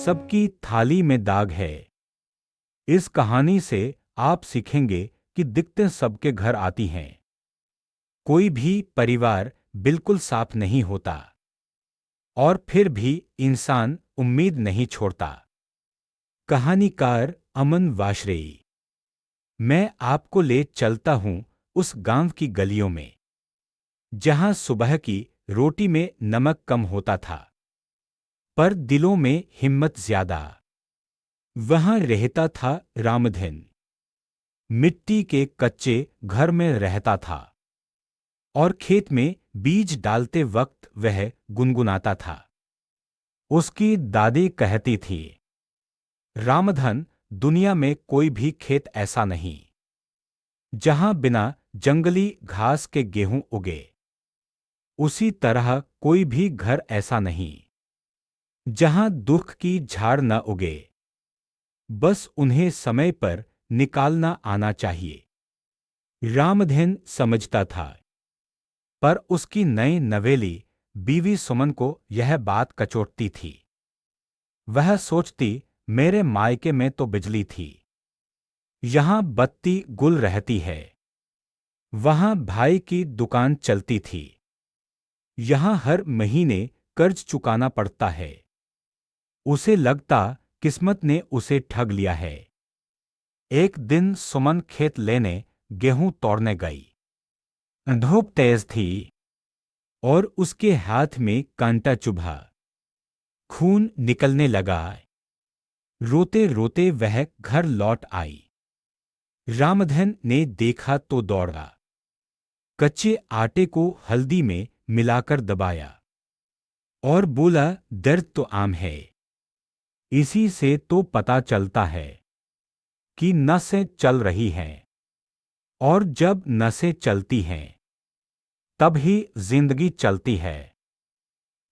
सबकी थाली में दाग है। इस कहानी से आप सीखेंगे कि दिक्कतें सबके घर आती हैं। कोई भी परिवार बिल्कुल साफ नहीं होता, और फिर भी इंसान उम्मीद नहीं छोड़ता। कहानीकार अमन वाशरेई। मैं आपको ले चलता हूं उस गांव की गलियों में, जहां सुबह की रोटी में नमक कम होता था, पर दिलों में हिम्मत ज्यादा। वहां रहता था रामधन। मिट्टी के कच्चे घर में रहता था, और खेत में बीज डालते वक्त वह गुनगुनाता था। उसकी दादी कहती थी, रामधन, दुनिया में कोई भी खेत ऐसा नहीं जहां बिना जंगली घास के गेहूं उगे। उसी तरह कोई भी घर ऐसा नहीं जहां दुख की झाड़ न उगे। बस उन्हें समय पर निकालना आना चाहिए। रामधन समझता था, पर उसकी नई नवेली बीवी सुमन को यह बात कचोटती थी। वह सोचती, मेरे मायके में तो बिजली थी, यहां बत्ती गुल रहती है। वहां भाई की दुकान चलती थी, यहां हर महीने कर्ज चुकाना पड़ता है। उसे लगता किस्मत ने उसे ठग लिया है। एक दिन सुमन खेत लेने गेहूं तोड़ने गई। धूप तेज थी, और उसके हाथ में कांटा चुभा। खून निकलने लगा। रोते रोते वह घर लौट आई। रामधन ने देखा तो दौड़ा। कच्चे आटे को हल्दी में मिलाकर दबाया और बोला, दर्द तो आम है। इसी से तो पता चलता है कि नसें चल रही हैं, और जब नसें चलती हैं तब ही जिंदगी चलती है।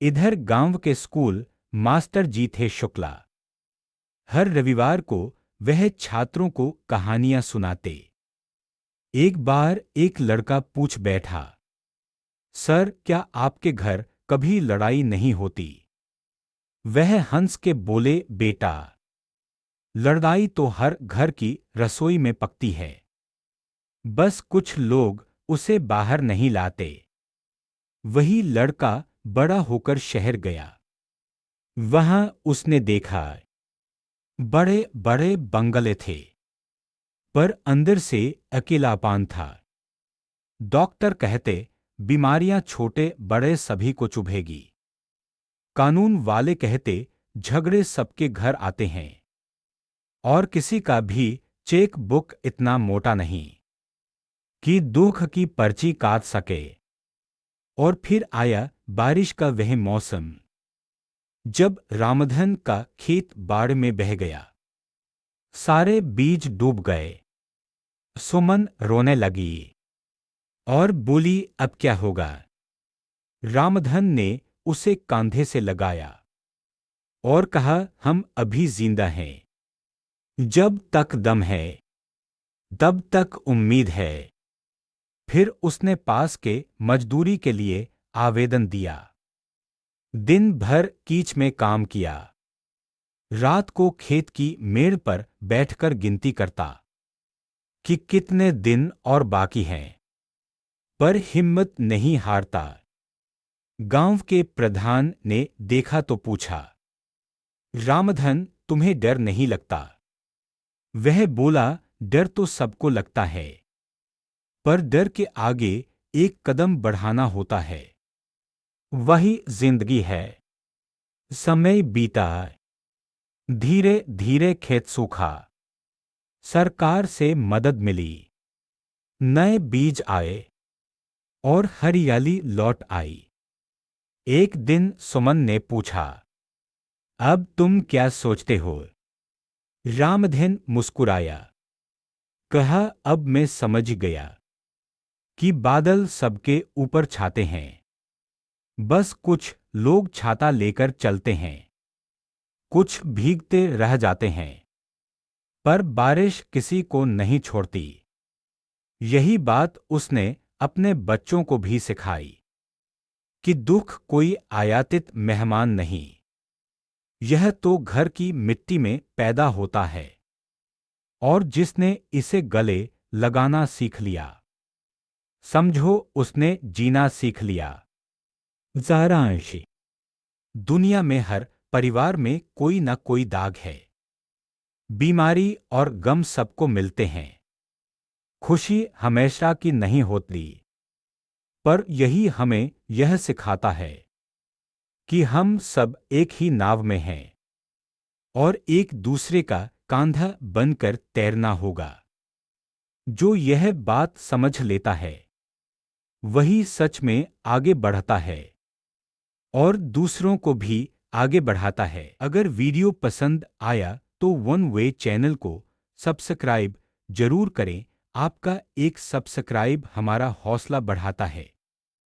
इधर गांव के स्कूल मास्टर जी थे शुक्ला। हर रविवार को वह छात्रों को कहानियां सुनाते। एक बार एक लड़का पूछ बैठा, सर, क्या आपके घर कभी लड़ाई नहीं होती? वह हंस के बोले, बेटा, लड़ाई तो हर घर की रसोई में पकती है, बस कुछ लोग उसे बाहर नहीं लाते। वही लड़का बड़ा होकर शहर गया। वहां उसने देखा, बड़े बड़े बंगले थे, पर अंदर से अकेलापन था। डॉक्टर कहते, बीमारियां छोटे बड़े सभी को चुभेगी। कानून वाले कहते, झगड़े सबके घर आते हैं, और किसी का भी चेक बुक इतना मोटा नहीं कि दुख की पर्ची काट सके। और फिर आया बारिश का वह मौसम, जब रामधन का खेत बाढ़ में बह गया। सारे बीज डूब गए। सुमन रोने लगी और बोली, अब क्या होगा? रामधन ने उसे कांधे से लगाया और कहा, हम अभी जिंदा हैं। जब तक दम है तब तक उम्मीद है। फिर उसने पास के मजदूरी के लिए आवेदन दिया। दिन भर कीच में काम किया। रात को खेत की मेड़ पर बैठकर गिनती करता कि कितने दिन और बाकी हैं, पर हिम्मत नहीं हारता। गांव के प्रधान ने देखा तो पूछा, रामधन, तुम्हें डर नहीं लगता? वह बोला, डर तो सबको लगता है, पर डर के आगे एक कदम बढ़ाना होता है। वही जिंदगी है। समय बीता। धीरे धीरे खेत सूखा। सरकार से मदद मिली। नए बीज आए और हरियाली लौट आई। एक दिन सुमन ने पूछा, अब तुम क्या सोचते हो? रामधन मुस्कुराया। कहा, अब मैं समझ गया कि बादल सबके ऊपर छाते हैं, बस कुछ लोग छाता लेकर चलते हैं, कुछ भीगते रह जाते हैं, पर बारिश किसी को नहीं छोड़ती। यही बात उसने अपने बच्चों को भी सिखाई कि दुख कोई आयातित मेहमान नहीं, यह तो घर की मिट्टी में पैदा होता है, और जिसने इसे गले लगाना सीख लिया, समझो उसने जीना सीख लिया। सारांश। दुनिया में हर परिवार में कोई न कोई दाग है। बीमारी और गम सबको मिलते हैं। खुशी हमेशा की नहीं होती, पर यही हमें यह सिखाता है कि हम सब एक ही नाव में हैं और एक दूसरे का कांधा बनकर तैरना होगा। जो यह बात समझ लेता है वही सच में आगे बढ़ता है और दूसरों को भी आगे बढ़ाता है। अगर वीडियो पसंद आया तो वन वे चैनल को सब्सक्राइब जरूर करें। आपका एक सब्सक्राइब हमारा हौसला बढ़ाता है।